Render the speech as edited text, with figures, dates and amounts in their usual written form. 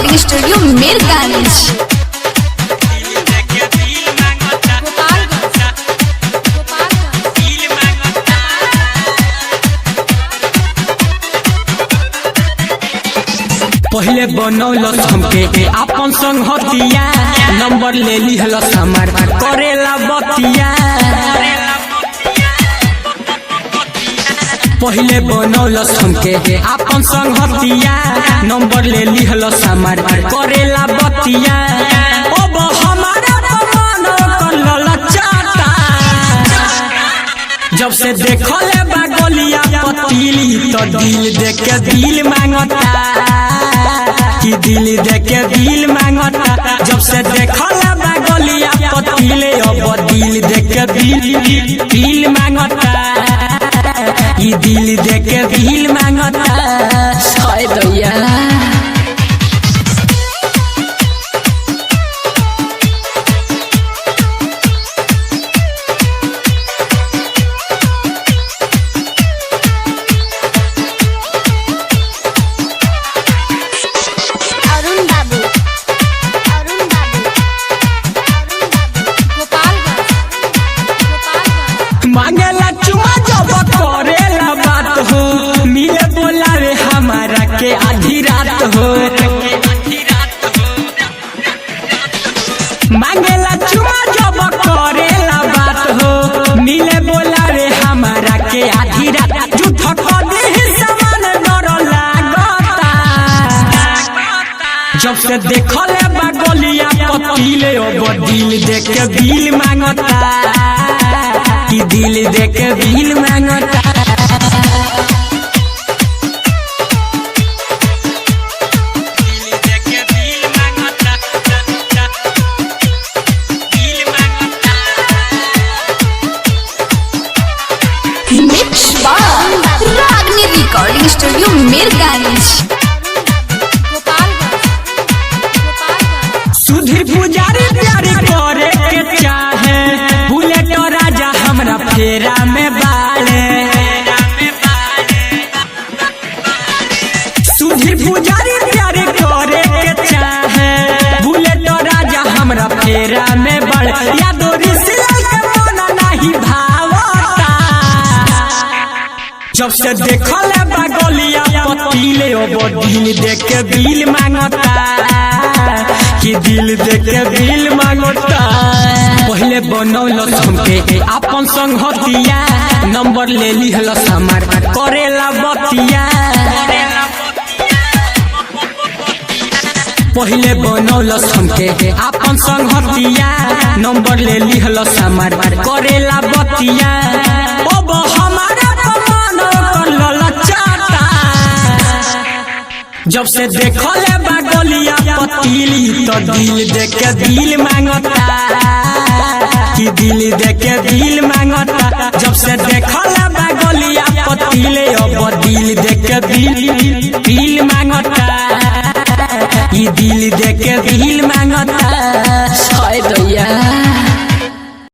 Recording studio Mirganj. पहले बनौलस हमके आपन संग हतिया, नंबर ले लिहलस हमार करेला बतिया। पहले बनौलस हमके आपन संग हतिया, नंबर ले लिहलस हमार करेला बतिया। अब हमारा मन कर ललचाता, जब से देखले बा गलिया पतीली तो दिल देख के दिल मांगता, कि दिल देख के दिल मांगता। जब से देखले बा गलिया पतीले अब दिल देख के दिल मांगता, कि दिल देख के दिल मांगता। हाय दैया मांगेला चुमा जब करेला बात हो, मिले बोलावे हमारा के आधी रात हो। मांगेला चुमा जब करेला बात हो, मिले बोलावे हमारा के आधी रात। झूठ कदे समान डर लागता, जब से देखले बा गलिया पतीले अब दिल देख के दिल मांगता, कि दिल देख के दिल मांगता। मिक्स बाय रागनी रिकॉर्डिंग स्टूडियो मीरगंज। सुधीर पुजारी प्यारी करे के चाहे, बुलेट राजा हमरा फेरा में बाले। सुधीर पुजारी प्यारी करे के चाहे, बुलेट राजा हमरा फेरा में बाले। यादो रिसियल के मन नहीं भावता, जब से देखले बा गलिया पतीले अब दिल देख के दिल मांगता, कि दिल देख के दिल मांगता। पहले बनौलस हमके आपन संग हतिया, नंबर ले लिहलस हमार करेला बतिया। पहले बनौलस हमके आपन संग हतिया, नंबर ले लिहलस हमार करेला बतिया। अब हमारा मन कर ललचाता, जब से देखले बा गलिया पतीली तो दिल देख के दिल मांगता, कि दिल देख के दिल मांगता। जब से देखले बा गलिया पतीले अब दिल देख के दिल मांगता, कि दिल देख के दिल